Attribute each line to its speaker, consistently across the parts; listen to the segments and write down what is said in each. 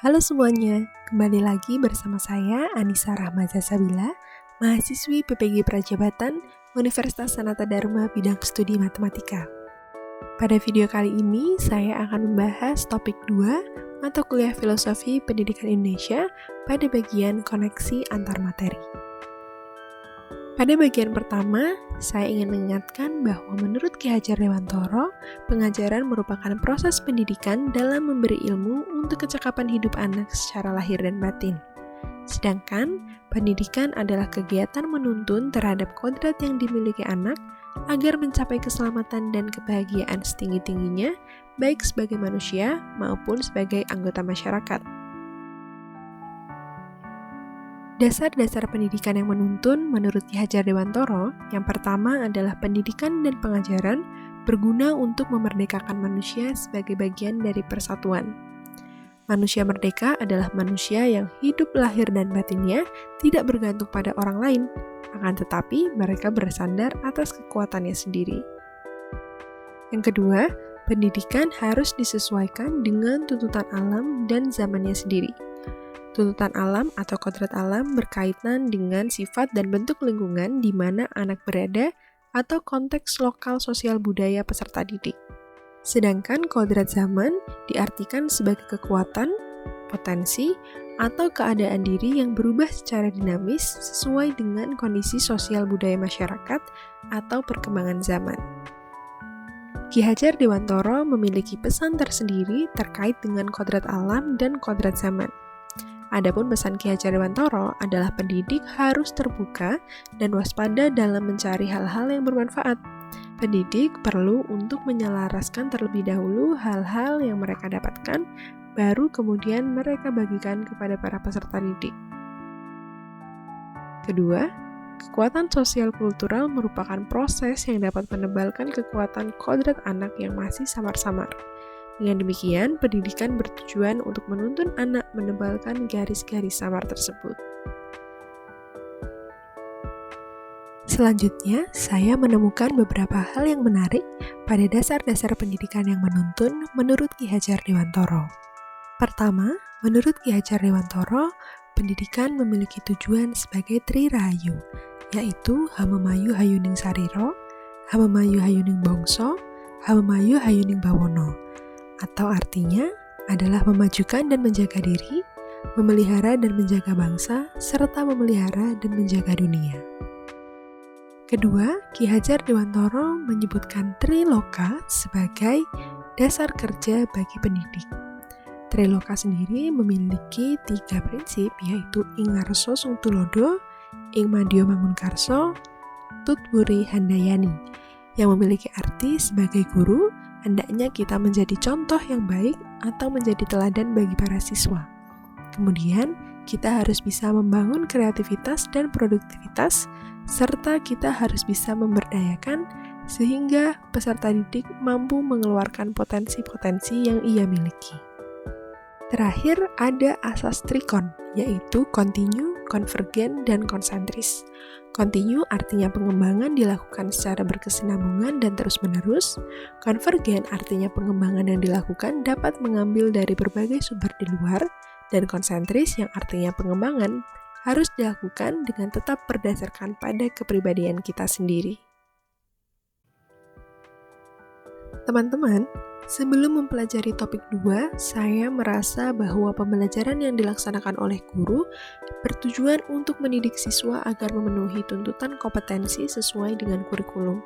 Speaker 1: Halo semuanya, kembali lagi bersama saya Anissa Rahmaza Sabila, mahasiswi PPG Prajabatan Universitas Sanata Dharma bidang studi matematika. Pada video kali ini, saya akan membahas topik 2 mata kuliah Filosofi Pendidikan Indonesia pada bagian koneksi antar materi. Pada bagian pertama, saya ingin mengingatkan bahwa menurut Ki Hajar Dewantoro, pengajaran merupakan proses pendidikan dalam memberi ilmu untuk kecakapan hidup anak secara lahir dan batin. Sedangkan, pendidikan adalah kegiatan menuntun terhadap kodrat yang dimiliki anak agar mencapai keselamatan dan kebahagiaan setinggi-tingginya, baik sebagai manusia maupun sebagai anggota masyarakat. Dasar-dasar pendidikan yang menuntun menurut Ki Hajar Dewantoro, yang pertama adalah pendidikan dan pengajaran berguna untuk memerdekakan manusia sebagai bagian dari persatuan. Manusia merdeka adalah manusia yang hidup lahir dan batinnya tidak bergantung pada orang lain, akan tetapi mereka bersandar atas kekuatannya sendiri. Yang kedua, pendidikan harus disesuaikan dengan tuntutan alam dan zamannya sendiri. Tuntutan alam atau kodrat alam berkaitan dengan sifat dan bentuk lingkungan di mana anak berada atau konteks lokal sosial budaya peserta didik. Sedangkan kodrat zaman diartikan sebagai kekuatan, potensi, atau keadaan diri yang berubah secara dinamis sesuai dengan kondisi sosial budaya masyarakat atau perkembangan zaman. Ki Hajar Dewantoro memiliki pesan tersendiri terkait dengan kodrat alam dan kodrat zaman. Adapun pesan Ki Hajar Dewantoro adalah pendidik harus terbuka dan waspada dalam mencari hal-hal yang bermanfaat. Pendidik perlu untuk menyelaraskan terlebih dahulu hal-hal yang mereka dapatkan, baru kemudian mereka bagikan kepada para peserta didik. Kedua, kekuatan sosial kultural merupakan proses yang dapat menebalkan kekuatan kodrat anak yang masih samar-samar. Dengan demikian, pendidikan bertujuan untuk menuntun anak menebalkan garis-garis samar tersebut. Selanjutnya, saya menemukan beberapa hal yang menarik pada dasar-dasar pendidikan yang menuntun menurut Ki Hajar Dewantoro. Pertama, menurut Ki Hajar Dewantoro, pendidikan memiliki tujuan sebagai Tri Rahayu, yaitu Hamemayu Hayuning Sariro, Hamemayu Hayuning Bangsa, Hamemayu Hayuning Bawana. Atau artinya adalah memajukan dan menjaga diri, memelihara dan menjaga bangsa, serta memelihara dan menjaga dunia. Kedua, Ki Hajar Dewantoro menyebutkan Triloka sebagai dasar kerja bagi pendidik. Triloka sendiri memiliki 3 prinsip, yaitu Ing Ngarsa Sung Tulodo, Ing Madya Mangunkarsa, Tut Wuri Handayani, yang memiliki arti sebagai guru, hendaknya kita menjadi contoh yang baik atau menjadi teladan bagi para siswa. Kemudian, kita harus bisa membangun kreativitas dan produktivitas, serta kita harus bisa memberdayakan sehingga peserta didik mampu mengeluarkan potensi-potensi yang ia miliki. Terakhir, ada asas trikon, yaitu kontinu, konvergen, dan konsentris. Kontinu artinya pengembangan dilakukan secara berkesinambungan dan terus-menerus. Konvergen artinya pengembangan yang dilakukan dapat mengambil dari berbagai sumber di luar. Dan konsentris yang artinya pengembangan harus dilakukan dengan tetap berdasarkan pada kepribadian kita sendiri. Teman-teman, sebelum mempelajari topik 2, saya merasa bahwa pembelajaran yang dilaksanakan oleh guru bertujuan untuk mendidik siswa agar memenuhi tuntutan kompetensi sesuai dengan kurikulum.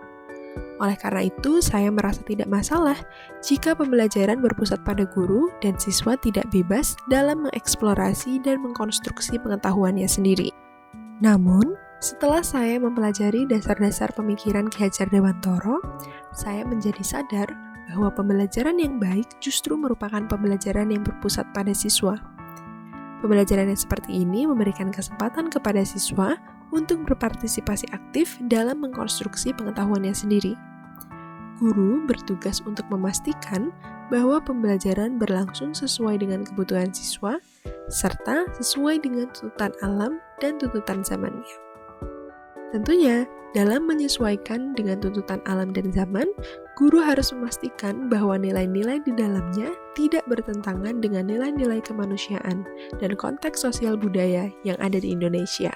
Speaker 1: Oleh karena itu, saya merasa tidak masalah jika pembelajaran berpusat pada guru dan siswa tidak bebas dalam mengeksplorasi dan mengkonstruksi pengetahuannya sendiri. Namun, setelah saya mempelajari dasar-dasar pemikiran Ki Hajar Dewantoro, saya menjadi sadar bahwa pembelajaran yang baik justru merupakan pembelajaran yang berpusat pada siswa. Pembelajaran yang seperti ini memberikan kesempatan kepada siswa untuk berpartisipasi aktif dalam mengkonstruksi pengetahuannya sendiri. Guru bertugas untuk memastikan bahwa pembelajaran berlangsung sesuai dengan kebutuhan siswa, serta sesuai dengan tuntutan alam dan tuntutan zamannya. Tentunya, dalam menyesuaikan dengan tuntutan alam dan zaman, guru harus memastikan bahwa nilai-nilai di dalamnya tidak bertentangan dengan nilai-nilai kemanusiaan dan konteks sosial budaya yang ada di Indonesia.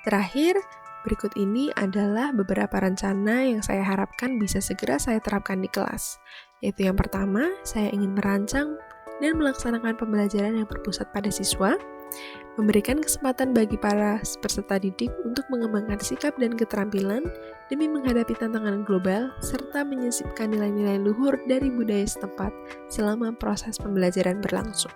Speaker 1: Terakhir, berikut ini adalah beberapa rencana yang saya harapkan bisa segera saya terapkan di kelas. Yaitu yang pertama, saya ingin merancang dan melaksanakan pembelajaran yang berpusat pada siswa, memberikan kesempatan bagi para peserta didik untuk mengembangkan sikap dan keterampilan demi menghadapi tantangan global, serta menyisipkan nilai-nilai luhur dari budaya setempat selama proses pembelajaran berlangsung.